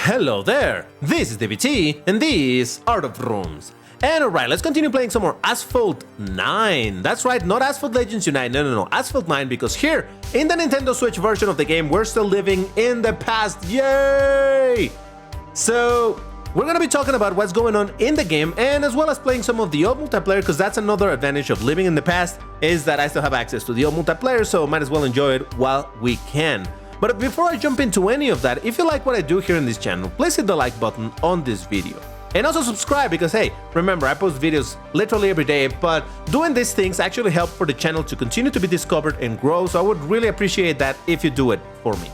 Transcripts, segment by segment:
Hello there, this is DBT, and this is Art of Runes. And alright, let's continue playing some more Asphalt 9. That's right, not Asphalt Legends Unite, no, Asphalt 9, because here, in the Nintendo Switch version of the game, we're still living in the past, yay! So, we're gonna be talking about what's going on in the game, and as well as playing some of the old multiplayer, because that's another advantage of living in the past, is that I still have access to the old multiplayer, so might as well enjoy it while we can. But before I jump into any of that, if you like what I do here in this channel, please hit the like button on this video. And also subscribe because, hey, remember, I post videos literally every day, but doing these things actually help for the channel to continue to be discovered and grow, so I would really appreciate that if you do it for me.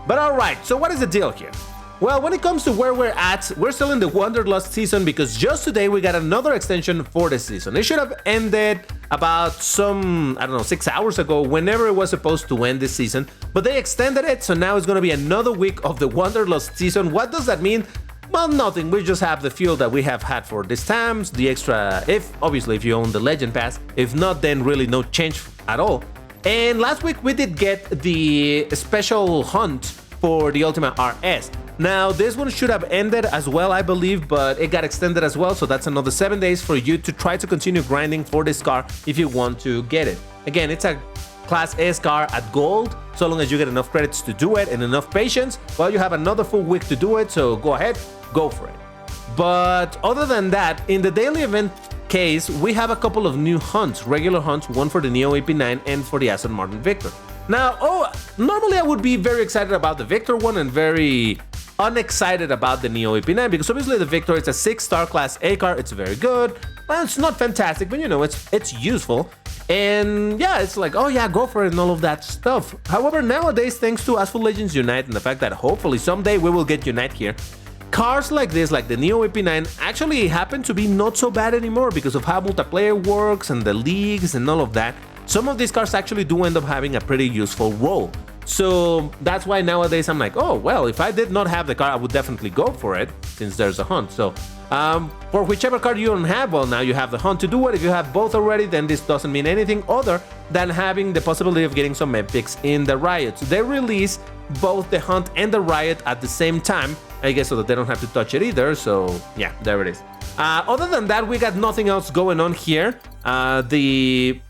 But alright, so what is the deal here? Well, when it comes to where we're at, we're still in the Wanderlust season because just today we got another extension for the season. It should have ended about 6 hours ago, whenever it was supposed to end this season, but they extended it, so now it's going to be another week of the Wanderlust season. What does that mean? Well, nothing. We just have the fuel that we have had for this time, the extra, obviously if you own the Legend Pass. If not, then really no change at all. And last week we did get the special hunt for the Ultima RS. Now, this one should have ended as well, I believe, but it got extended as well, so that's another 7 days for you to try to continue grinding for this car if you want to get it. Again, it's a Class S car at gold, so long as you get enough credits to do it and enough patience. Well, you have another full week to do it, so go ahead, go for it. But other than that, in the daily event case, we have a couple of new hunts, regular hunts, one for the Neo AP9 and for the Aston Martin Victor. Now, normally I would be very excited about the Victor one and very unexcited about the Neo AP9 because obviously the Victor is a 6-star Class A car, it's very good. Well, it's not fantastic, but you know, it's useful. And yeah, it's like, oh yeah, go for it and all of that stuff. However, nowadays, thanks to Asphalt Legends Unite and the fact that hopefully someday we will get Unite here, cars like this, like the Neo AP9, actually happen to be not so bad anymore because of how multiplayer works and the leagues and all of that. Some of these cars actually do end up having a pretty useful role. So that's why nowadays I'm like, oh, well, if I did not have the car, I would definitely go for it since there's a hunt. So for whichever car you don't have, well, now you have the hunt to do it. If you have both already, then this doesn't mean anything other than having the possibility of getting some epics in the riot. So they release both the hunt and the riot at the same time, I guess, so that they don't have to touch it either. So yeah, there it is. Other than that, we got nothing else going on here. The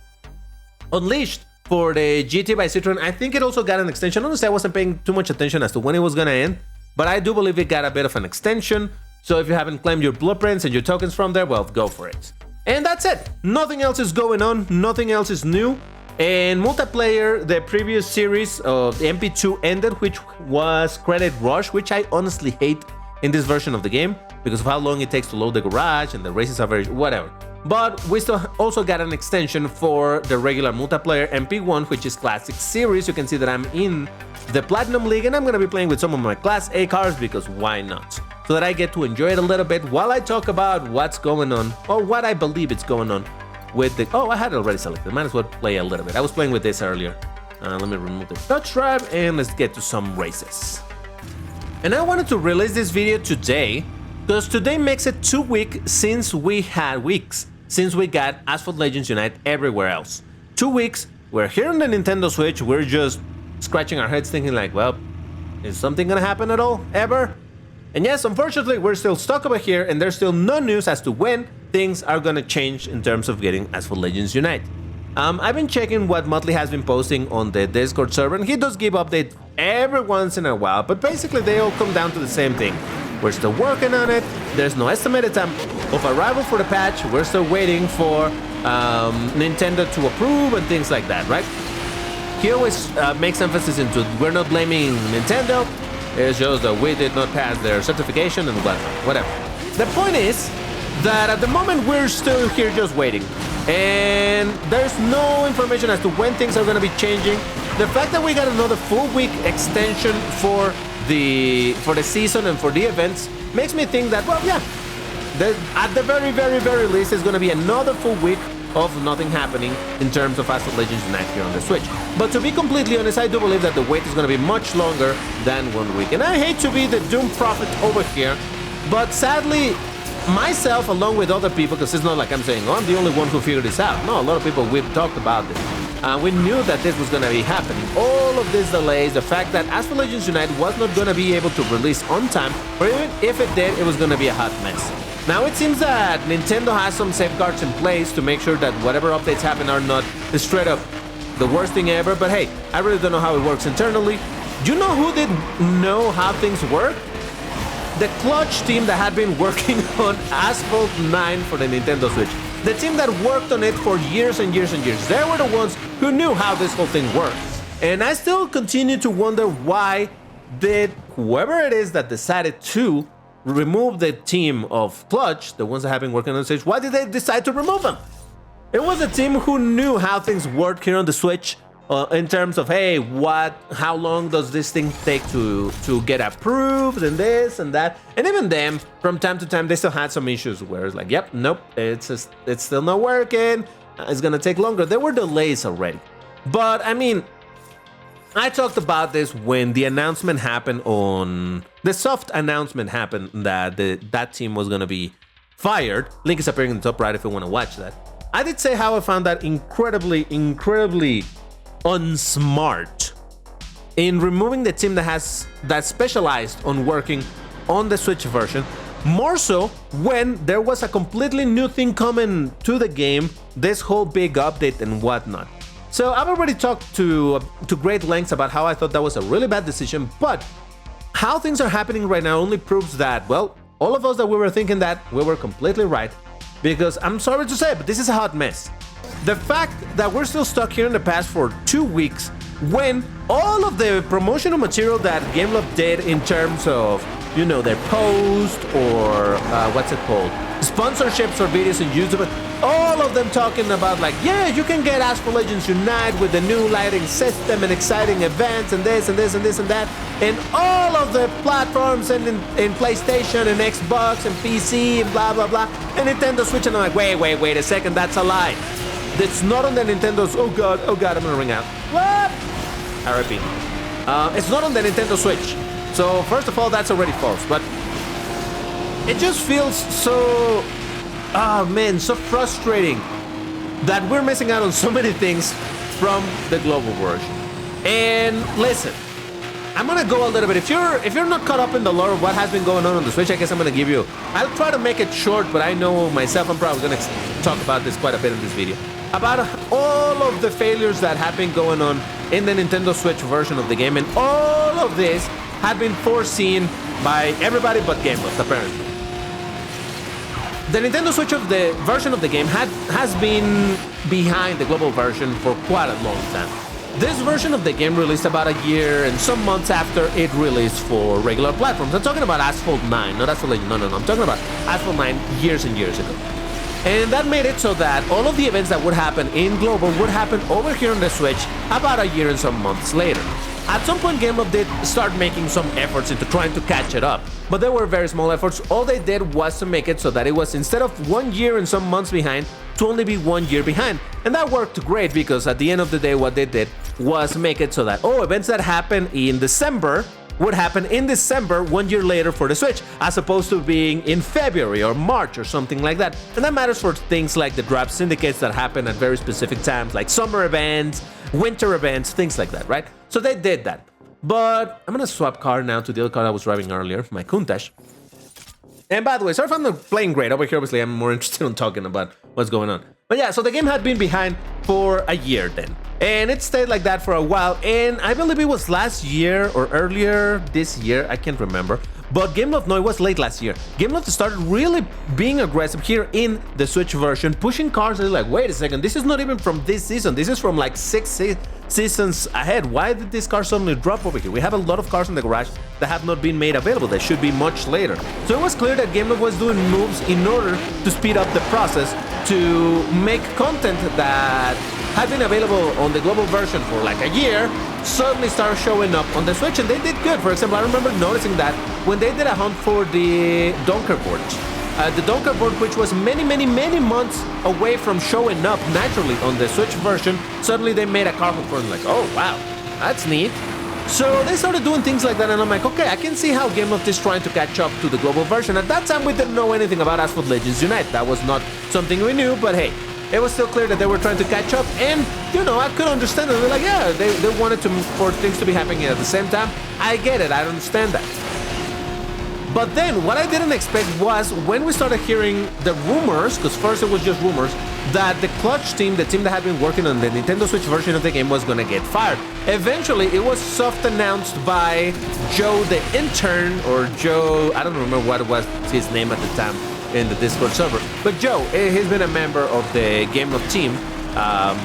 Unleashed for the GT by Citroen, I think it also got an extension. Honestly, I wasn't paying too much attention as to when it was gonna end, but I do believe it got a bit of an extension. So if you haven't claimed your blueprints and your tokens from there, well, go for it. And that's it. Nothing else is going on. Nothing else is new. And multiplayer, the previous series of the MP2 ended, which was Credit Rush, which I honestly hate in this version of the game because of how long it takes to load the garage and the races are very whatever. But we still also got an extension for the regular multiplayer MP1, which is Classic Series. You can see that I'm in the Platinum League and I'm going to be playing with some of my Class A cars because why not? So that I get to enjoy it a little bit while I talk about what's going on or what I believe is going on with the... Oh, I had it already selected. Might as well play a little bit. I was playing with this earlier. Let me remove the touch drive and let's get to some races. And I wanted to release this video today because today makes it 2 weeks since we got Asphalt Legends Unite everywhere else. 2 weeks, we're here on the Nintendo Switch, we're just scratching our heads thinking like, well, is something gonna happen at all, ever? And yes, unfortunately, we're still stuck over here and there's still no news as to when things are gonna change in terms of getting Asphalt Legends Unite. I've been checking what Motley has been posting on the Discord server and he does give updates every once in a while, but basically they all come down to the same thing. We're still working on it, there's no estimated time of arrival for the patch, we're still waiting for Nintendo to approve and things like that, right? He always makes emphasis into we're not blaming Nintendo, it's just that we did not pass their certification and whatever. The point is that at the moment we're still here just waiting and there's no information as to when things are going to be changing. The fact that we got another full week extension for the season and for the events makes me think that, well, yeah, at the very least it's going to be another full week of nothing happening in terms of Asphalt Legends Unite here on the Switch. But to be completely honest, I do believe that the wait is going to be much longer than 1 week. And I hate to be the doomed prophet over here, but sadly, myself along with other people, because it's not like I'm saying, oh, I'm the only one who figured this out. No, a lot of people, we've talked about this. We knew that this was going to be happening. All of these delays, the fact that Asphalt Legends Unite was not going to be able to release on time, or even if it did, it was going to be a hot mess. Now it seems that Nintendo has some safeguards in place to make sure that whatever updates happen are not straight up the worst thing ever, but hey, I really don't know how it works internally. You know who did know how things work? The Clutch team that had been working on Asphalt 9 for the Nintendo Switch. The team that worked on it for years and years and years. They were the ones who knew how this whole thing works. And I still continue to wonder why did whoever it is that decided to remove the team of Clutch, the ones that have been working on the Switch, why did they decide to remove them? It was a team who knew how things work here on the Switch in terms of, hey, how long does this thing take to get approved and this and that. And even them, from time to time, they still had some issues where it's like, yep, nope, it's still not working. It's going to take longer. There were delays already. But, I mean, I talked about this when the announcement happened the soft announcement happened that that team was going to be fired. Link is appearing in the top right if you want to watch that. I did say how I found that incredibly unsmart in removing the team that specialized on working on the Switch version. More so when there was a completely new thing coming to the game, this whole big update and whatnot. So I've already talked to great lengths about how I thought that was a really bad decision, but how things are happening right now only proves that, well, all of us that we were thinking that, we were completely right. Because I'm sorry to say, but this is a hot mess. The fact that we're still stuck here in the past for 2 weeks when all of the promotional material that Gameloft did in terms of, you know, their post or what's it called? Sponsorships or videos on YouTube, all of them talking about like, yeah, you can get Asphalt Legends Unite with the new lighting system and exciting events and this and this and this and that, and all of the platforms and in PlayStation and Xbox and PC and blah blah blah, and Nintendo Switch, and I'm like, wait a second, that's a lie. It's not on the Nintendo's, oh god, I'm gonna ring out. What? RIP. It's not on the Nintendo Switch. So first of all, that's already false, but it just feels so, oh man, so frustrating that we're missing out on so many things from the global version. And listen, I'm gonna go a little bit. If you're not caught up in the lore of what has been going on the Switch, I guess I'm gonna give you. I'll try to make it short, but I know myself, I'm probably gonna talk about this quite a bit in this video. About all of the failures that have been going on in the Nintendo Switch version of the game, and all of this had been foreseen by everybody but Gameloft, apparently. The Nintendo Switch of the version of the game has been behind the global version for quite a long time. This version of the game released about a year and some months after it released for regular platforms. I'm talking about Asphalt 9, not Asphalt Legends. No. I'm talking about Asphalt 9 years and years ago. And that made it so that all of the events that would happen in global would happen over here on the Switch about a year and some months later. At some point, Gameloft did start making some efforts into trying to catch it up, but they were very small efforts. All they did was to make it so that it was, instead of 1 year and some months behind, to only be 1 year behind. And that worked great because at the end of the day, what they did was make it so that, events that happen in December would happen in December 1 year later for the Switch, as opposed to being in February or March or something like that. And that matters for things like the draft syndicates that happen at very specific times, like summer events, winter events, things like that, right? So they did that. But I'm gonna swap car now to the other car I was driving earlier, my Countach. And by the way, sorry if I'm not playing great. Over here, obviously, I'm more interested in talking about what's going on. But yeah, so the game had been behind for a year then. And it stayed like that for a while. And I believe it was last year or earlier this year. I can't remember. But Gameloft, no, it was late last year. Gameloft started really being aggressive here in the Switch version, pushing cars. And they're like, wait a second, this is not even from this season. This is from like 6 seasons ahead. Why did this car suddenly drop over here? We have a lot of cars in the garage that have not been made available. They should be much later. So it was clear that Gameloft was doing moves in order to speed up the process to make content that had been available on the global version for like a year suddenly started showing up on the Switch, and they did good. For example, I remember noticing that when they did a hunt for the Donker board, which was many months away from showing up naturally on the Switch version, suddenly they made a car hunt for it. Like, oh wow, that's neat. So they started doing things like that, and I'm like, okay, I can see how Gameloft is trying to catch up to the global version. At that time, we didn't know anything about Asphalt Legends Unite. That was not something we knew, but hey, it was still clear that they were trying to catch up. And, you know, I could understand it. They're like, yeah, they wanted for things to be happening at the same time. I get it. I understand that. But then what I didn't expect was when we started hearing the rumors, because first it was just rumors, that the Clutch team, the team that had been working on the Nintendo Switch version of the game, was gonna get fired. Eventually, it was soft announced by Joe the intern, or Joe, I don't remember what was his name at the time in the Discord server, but Joe, he's been a member of the Game of Team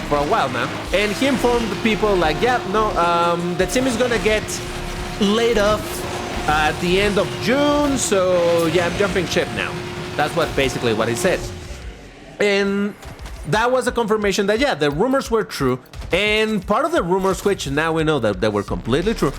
for a while now, and he informed the people like, yeah, no, the team is gonna get laid off at the end of June, so yeah, I'm jumping ship now. That's basically what he said. And that was a confirmation that, yeah, the rumors were true. And part of the rumors, which now we know that they were completely true,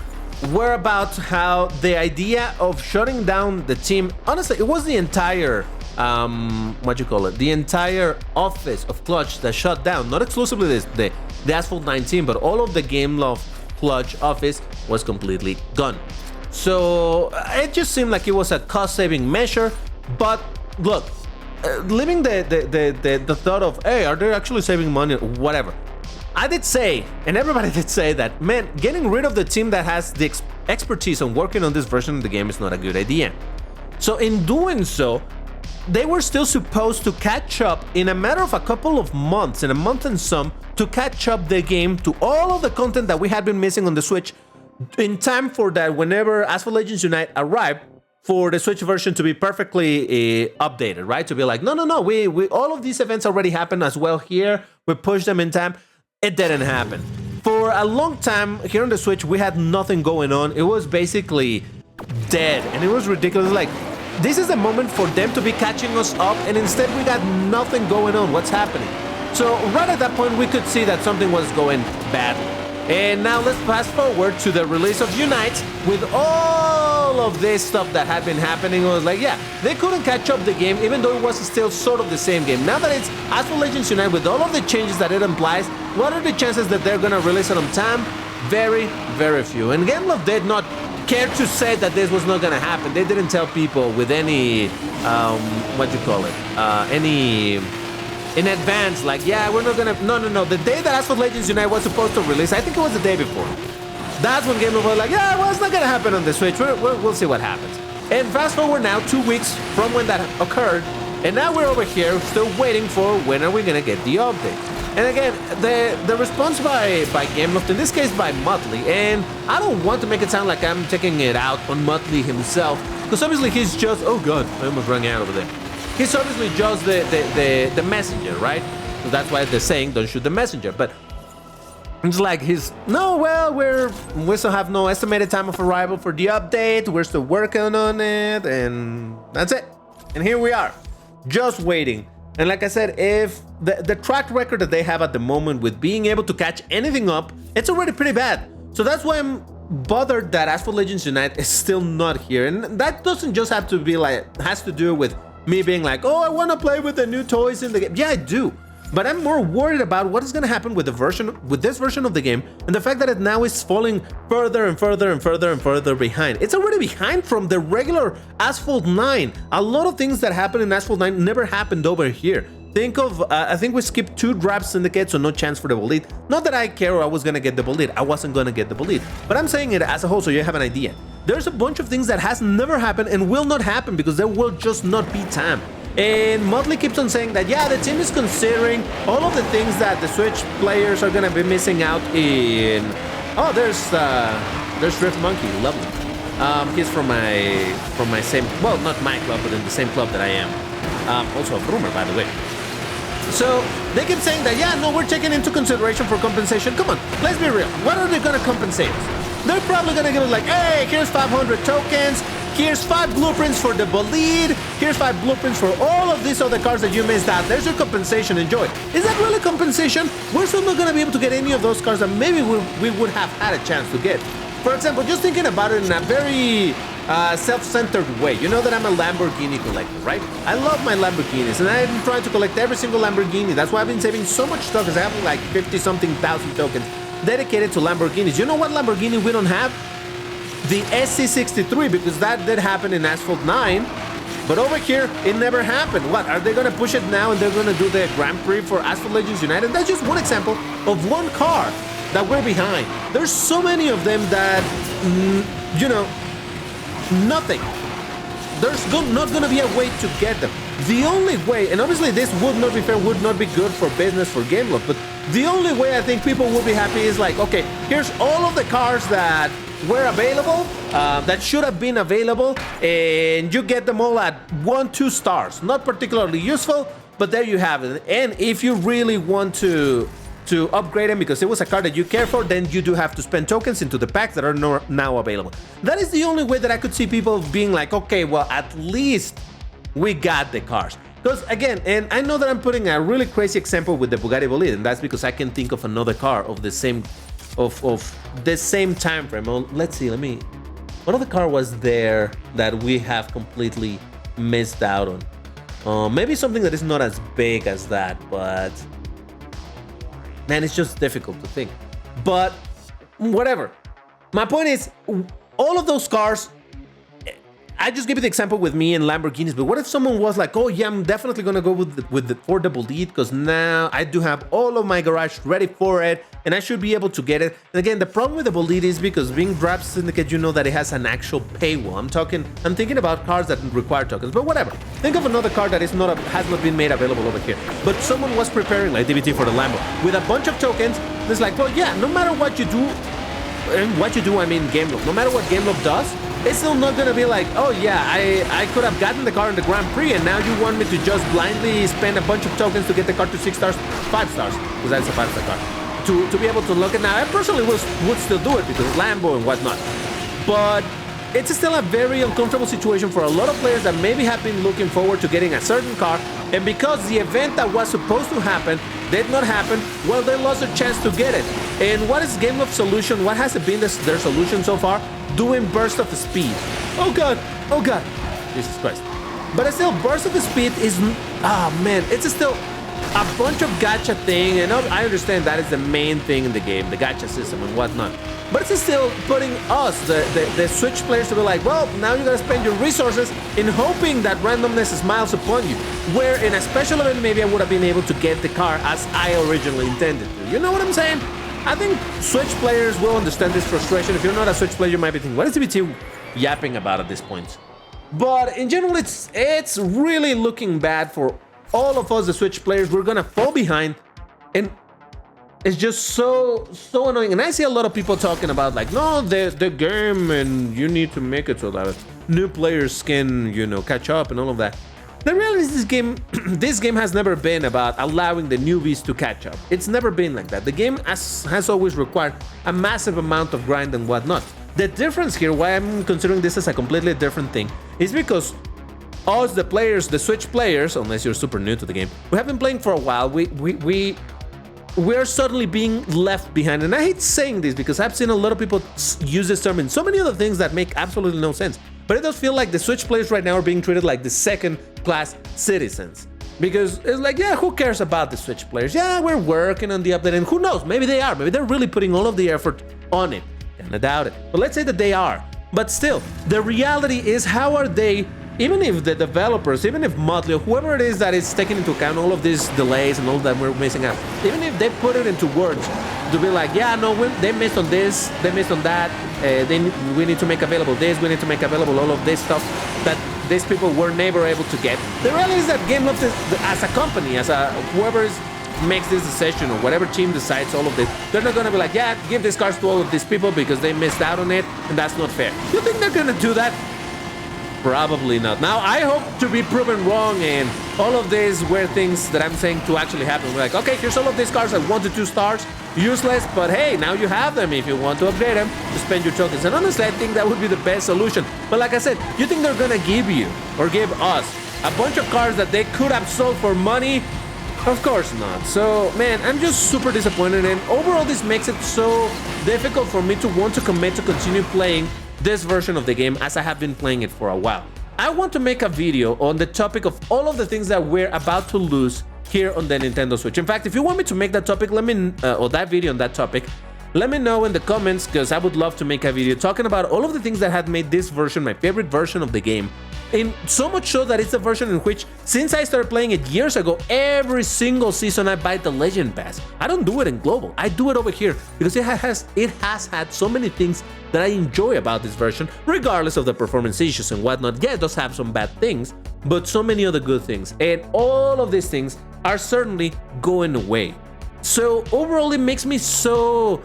were about how the idea of shutting down the team, honestly, it was the entire, the entire office of Clutch that shut down, not exclusively the Asphalt 9 team, but all of the Gameloft Clutch office was completely gone. So it just seemed like it was a cost-saving measure. But look, leaving the thought of, hey, are they actually saving money, whatever, I did say, and everybody did say that, man, getting rid of the team that has the expertise on working on this version of the game is not a good idea. So in doing so, they were still supposed to catch up in a matter of a couple of months, in a month and some, to catch up the game to all of the content that we had been missing on the Switch, in time for that whenever Asphalt Legends Unite arrived, for the Switch version to be perfectly updated, right? To be like, no, we all of these events already happened as well here. We pushed them in time. It didn't happen. For a long time here on the Switch, we had nothing going on. It was basically dead, and it was ridiculous. Like, this is the moment for them to be catching us up, and instead we got nothing going on. What's happening? So right at that point, we could see that something was going badly. And now let's fast forward to the release of Unite. With all of this stuff that had been happening, it was like, yeah, they couldn't catch up the game, even though it was still sort of the same game. Now that it's Asphalt Legends Unite, with all of the changes that it implies, what are the chances that they're gonna release it on time? Very, very few. And Gameloft did not care to say that this was not gonna happen. They didn't tell people with any, any... in advance, like, yeah, we're not gonna... No. The day that Asphalt Legends Unite was supposed to release, I think it was the day before. That's when Gameloft was like, yeah, well, it's not gonna happen on the Switch. We'll see what happens. And fast forward now 2 weeks from when that occurred, and now we're over here still waiting for when are we gonna get the update. And again, the response by Gameloft, in this case by Muttley, and I don't want to make it sound like I'm taking it out on Muttley himself, because obviously he's just... Oh god, I almost ran out over there. He's obviously just the messenger, right? So that's why they're saying don't shoot the messenger. But it's like we still have no estimated time of arrival for the update. We're still working on it, and that's it. And here we are, just waiting. And like I said, if the track record that they have at the moment with being able to catch anything up, it's already pretty bad. So that's why I'm bothered that Asphalt Legends Unite is still not here. And that doesn't just have to be like, has to do with me being like, oh, I want to play with the new toys in the game. Yeah, I do. But I'm more worried about what is going to happen with this version of the game, and the fact that it now is falling further and further behind. It's already behind from the regular Asphalt 9. A lot of things that happened in Asphalt 9 never happened over here. Think of, I think we skipped 2 Draft Syndicate, so no chance for the bolide. Not that I care or I was going to get the bolide. I wasn't going to get the bolide. But I'm saying it as a whole so you have an idea. There's a bunch of things that has never happened and will not happen because there will just not be time. And Muttley keeps on saying that, yeah, the team is considering all of the things that the Switch players are going to be missing out in... Oh, there's Drift Monkey, lovely. He's from my same... Well, not my club, but in the same club that I am. Also a rumor, by the way. So they keep saying that, yeah, no, we're taking into consideration for compensation. Come on, let's be real. What are they going to compensate us? They're probably going to give us like, hey, here's 500 tokens. Here's 5 blueprints for the bolide. Here's 5 blueprints for all of these other cars that you missed out. There's your compensation. Enjoy. Is that really compensation? We're still not going to be able to get any of those cars that maybe we would have had a chance to get. For example, just thinking about it in a very self-centered way. You know that I'm a Lamborghini collector, right? I love my Lamborghinis, and I'm trying to collect every single Lamborghini. That's why I've been saving so much tokens. I have like 50-something thousand tokens dedicated to Lamborghinis. You know what Lamborghini we don't have? The SC63, because that did happen in Asphalt 9. But over here, it never happened. What, are they gonna push it now and they're gonna do the Grand Prix for Asphalt Legends United? That's just one example of one car that we're behind. There's so many of them that, you know, nothing. There's not gonna be a way to get them. The only way, and obviously this would not be fair, would not be good for business, for Gameloft, but the only way I think people will be happy is like, okay, here's all of the cars that were available, that should have been available, and you get them all at 1-2 stars. Not particularly useful, but there you have it. And if you really want to upgrade them because it was a card that you care for, then you do have to spend tokens into the packs that are now available. That is the only way that I could see people being like, okay, well, at least we got the cars. Because again, and I know that I'm putting a really crazy example with the Bugatti Bolide, and that's because I can think of another car of the same time frame. Well, let's see, what other car was there that we have completely missed out on? Maybe something that is not as big as that, but man, it's just difficult to think. But whatever. My point is, all of those cars, I just give you the example with me and Lamborghinis, but what if someone was like, oh yeah, I'm definitely gonna go with the Ford Bolide because now I do have all of my garage ready for it and I should be able to get it. And again, the problem with the Bolide is because being Draft Syndicate, you know that it has an actual paywall. I'm thinking about cars that require tokens, but whatever. Think of another car that has not been made available over here, but someone was preparing like DBT for the Lambo with a bunch of tokens. It's like, well, yeah, no matter what you do, and what you do, I mean Gameloft, no matter what Gameloft does, it's still not gonna be like, oh yeah, I could have gotten the car in the Grand Prix and now you want me to just blindly spend a bunch of tokens to get the car to 6 stars, 5 stars, because that's a 5-star car, to be able to look at. Now I personally would still do it because Lambo and whatnot, but it's still a very uncomfortable situation for a lot of players that maybe have been looking forward to getting a certain car, and because the event that was supposed to happen did not happen, well, they lost a chance to get it. And what is Gameloft's solution? What has been their solution so far? Doing burst of speed. Oh god, Jesus Christ. But still, burst of speed is, man, it's still a bunch of gacha thing, and I understand that is the main thing in the game, the gacha system and whatnot. But it's still putting us, the Switch players, to be like, well, now you gotta spend your resources in hoping that randomness smiles upon you. Where in a special event, maybe I would have been able to get the car as I originally intended to. You know what I'm saying? I think Switch players will understand this frustration. If you're not a Switch player, you might be thinking, what is DBT yapping about at this point? But in general, it's really looking bad for all of us, the Switch players. We're gonna fall behind, and it's just so annoying. And I see a lot of people talking about like, no, the game, and you need to make it so that new players can, you know, catch up and all of that. The reality is this game has never been about allowing the newbies to catch up. It's never been like that. The game has always required a massive amount of grind and whatnot. The difference here, why I'm considering this as a completely different thing, is because us, the players, the Switch players, unless you're super new to the game, we have been playing for a while. We're suddenly being left behind. And I hate saying this because I've seen a lot of people use this term in so many other things that make absolutely no sense. But it does feel like the Switch players right now are being treated like the second-class citizens. Because it's like, yeah, who cares about the Switch players? Yeah, we're working on the update, and who knows? Maybe they are. Maybe they're really putting all of the effort on it. Kinda doubt it. But let's say that they are. But still, the reality is, how are they, even if the developers, even if Motley, or whoever it is that is taking into account all of these delays and all that we're missing out, even if they put it into words to be like, yeah, no, they missed on this, they missed on that, we need to make available this, we need to make available all of this stuff that these people were never able to get. The reality is that Gameloft, as a company, as whoever makes this decision or whatever team decides all of this, they're not gonna be like, yeah, give these cards to all of these people because they missed out on it, and that's not fair. You think they're gonna do that? Probably not. Now, I hope to be proven wrong and all of these weird things that I'm saying to actually happen. We're like, okay, here's all of these cards at 1 to 2 stars, useless, but hey, now you have them if you want to upgrade them to spend your tokens. And honestly, I think that would be the best solution. But like I said, you think they're gonna give you, or give us, a bunch of cards that they could have sold for money? Of course not. So, man, I'm just super disappointed, and overall this makes it so difficult for me to want to commit to continue playing this version of the game as I have been playing it for a while. I want to make a video on the topic of all of the things that we're about to lose here on the Nintendo Switch. In fact, if you want me to make that topic, or that video on that topic, let me know in the comments, because I would love to make a video talking about all of the things that had made this version, my favorite version of the game, And so much so that it's a version in which, since I started playing it years ago, every single season I buy the Legend Pass. I don't do it in global. I do it over here because it has had so many things that I enjoy about this version, regardless of the performance issues and whatnot. Yeah, it does have some bad things, but so many other good things. And all of these things are certainly going away. So overall, it makes me so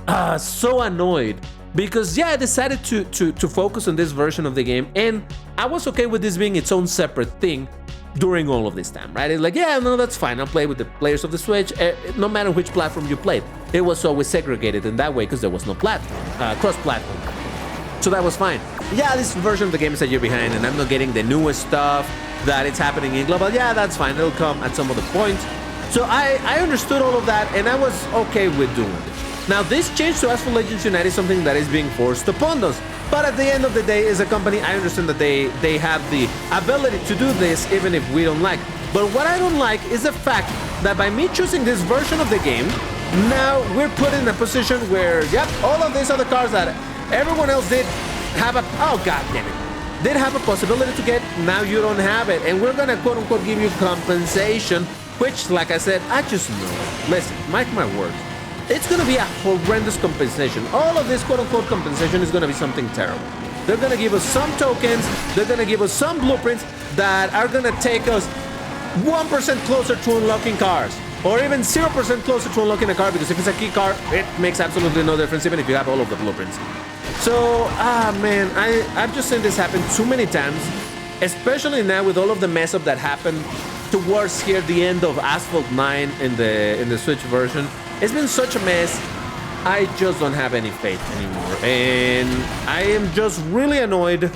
annoyed. Because yeah, I decided to focus on this version of the game, and I was okay with this being its own separate thing during all of this time, right? It's like, yeah, no, that's fine. I'll play with the players of the Switch, no matter which platform you played. It was always segregated in that way because there was no cross-platform. So that was fine. Yeah, this version of the game is a year behind, and I'm not getting the newest stuff that it's happening in global. Yeah, that's fine. It'll come at some other point. So I understood all of that, and I was okay with doing it. Now, this change to Asphalt Legends Unite is something that is being forced upon us. But at the end of the day, as a company, I understand that they have the ability to do this even if we don't like. But what I don't like is the fact that by me choosing this version of the game, now we're put in a position where, yep, all of these other cars that everyone else did have oh god damn it, did have a possibility to get, now you don't have it. And we're gonna quote unquote give you compensation, which, like I said, I just know. Listen, mark my words. It's going to be a horrendous compensation. All of this quote-unquote compensation is going to be something terrible. They're going to give us some tokens, they're going to give us some blueprints that are going to take us 1% closer to unlocking cars, or even 0% closer to unlocking a car, because if it's a key car, it makes absolutely no difference, even if you have all of the blueprints. So, man, I've just seen this happen too many times, especially now with all of the mess up that happened towards here the end of Asphalt 9 in the Switch version. It's been such a mess. I just don't have any faith anymore. And I am just really annoyed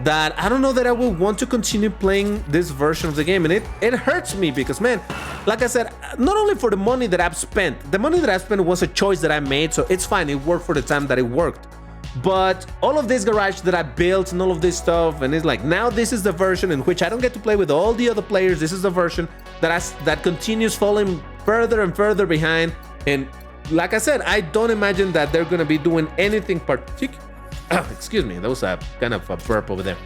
that I don't know that I will want to continue playing this version of the game. And it hurts me because, man, like I said, not only for the money that I've spent. The money that I spent was a choice that I made, so it's fine. It worked for the time that it worked. But all of this garage that I built and all of this stuff, and it's like, now this is the version in which I don't get to play with all the other players. This is the version that continues falling further and further behind. And like I said, I don't imagine that they're going to be doing anything particular. Excuse me, that was a kind of a burp over there.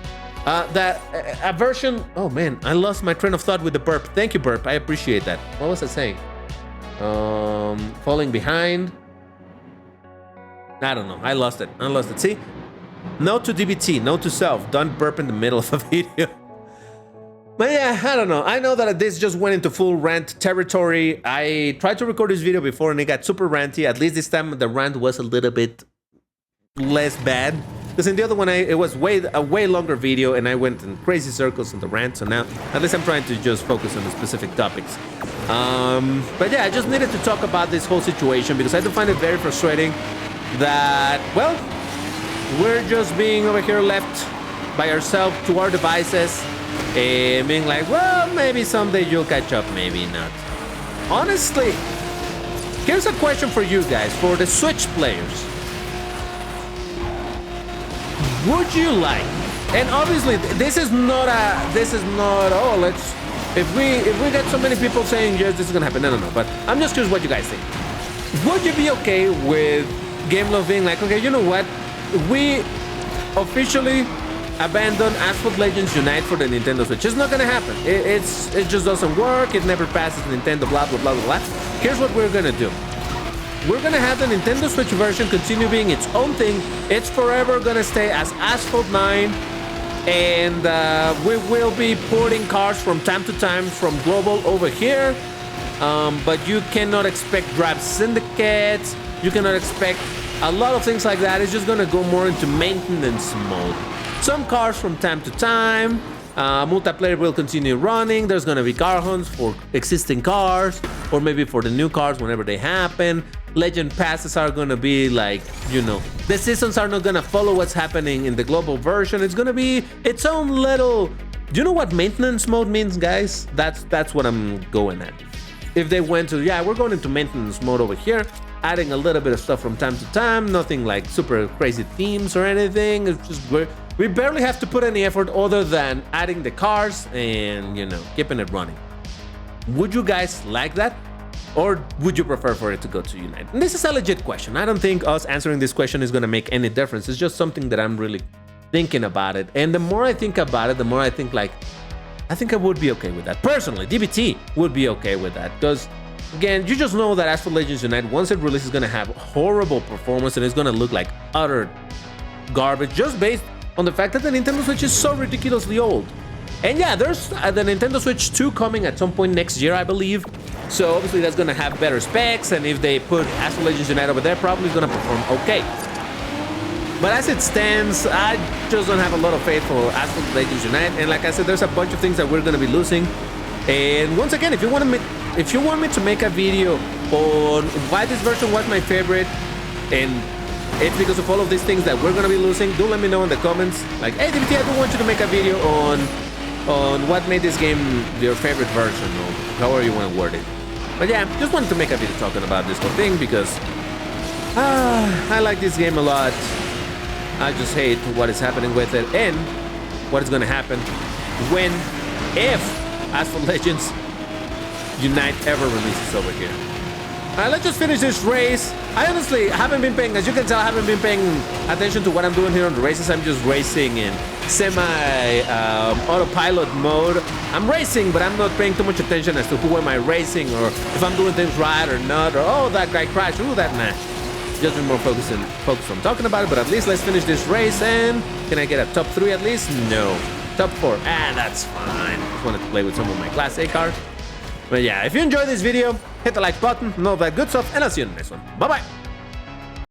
A version. Oh man, I lost my train of thought with the burp. Thank you, burp. I appreciate that. What was I saying? Falling behind. I don't know. I lost it. See? Note to DBT, note to self. Don't burp in the middle of a video. But yeah, I don't know. I know that this just went into full rant territory. I tried to record this video before and it got super ranty. At least this time the rant was a little bit less bad. Because in the other one, it was a way longer video and I went in crazy circles in the rant. So now, at least I'm trying to just focus on the specific topics. But yeah, I just needed to talk about this whole situation because I do find it very frustrating that, well, we're just being over here left by ourselves to our devices and being like, well, maybe someday you'll catch up, maybe not. Honestly, here's a question for you guys, for the Switch players. Would you like, and obviously this is not oh, let's, if we get so many people saying yes, this is gonna happen, no, but I'm just curious what you guys think. Would you be okay with GameLove being like, okay, you know what, we officially abandon Asphalt Legends Unite for the Nintendo Switch? It's not gonna happen. It just doesn't work. It never passes Nintendo, blah blah blah blah blah. Here's what we're gonna do. We're gonna have the Nintendo Switch version continue being its own thing. It's forever gonna stay as Asphalt 9, and we will be porting cars from time to time from global over here. But you cannot expect Drive Syndicates. You cannot expect a lot of things like that. It's just gonna go more into maintenance mode. Some cars from time to time. Multiplayer will continue running. There's gonna be car hunts for existing cars, or maybe for the new cars whenever they happen. Legend passes are gonna be like, you know, the seasons are not gonna follow what's happening in the global version. It's gonna be its own little. Do you know what maintenance mode means, guys? That's what I'm going at. If they went to, yeah, we're going into maintenance mode over here, adding a little bit of stuff from time to time, nothing like super crazy themes or anything. It's just we barely have to put any effort other than adding the cars and, you know, keeping it running. Would you guys like that? Or would you prefer for it to go to Unite? And this is a legit question. I don't think us answering this question is going to make any difference. It's just something that I'm really thinking about it. And the more I think about it, the more I think like, I think I would be okay with that. Personally, DBT would be okay with that. Because, again, you just know that Asphalt Legends Unite, once it releases, is going to have horrible performance and it's going to look like utter garbage just based on the fact that the Nintendo Switch is so ridiculously old. And yeah, there's the Nintendo Switch 2 coming at some point next year, I believe. So obviously that's going to have better specs, and if they put Asphalt Legends Unite over there, probably it's going to perform okay. But as it stands, I just don't have a lot of faith for Asphalt Legends Unite. And like I said, there's a bunch of things that we're going to be losing. And once again, if you want me to make a video on why this version was my favorite, and it's because of all of these things that we're going to be losing, do let me know in the comments. Like, hey, DBT, I do want you to make a video on what made this game your favorite version, or however you want to word it. But yeah, just wanted to make a video talking about this whole thing because I like this game a lot. I just hate what is happening with it and what is going to happen if Asphalt Legends Unite ever releases over here. Let's just finish this race. I honestly haven't been paying, as you can tell, I haven't been paying attention to what I'm doing here on the races. I'm just racing in semi-autopilot mode. I'm racing, but I'm not paying too much attention as to who am I racing or if I'm doing things right or not, or oh, that guy crashed, ooh, that match. Just be more focused on talking about it, but at least let's finish this race. And can I get a top 3 at least? No. Top 4, that's fine. Just wanted to play with some of my Class A cars. But yeah, if you enjoyed this video, hit the like button and all that good stuff, and I'll see you in the next one. Bye-bye!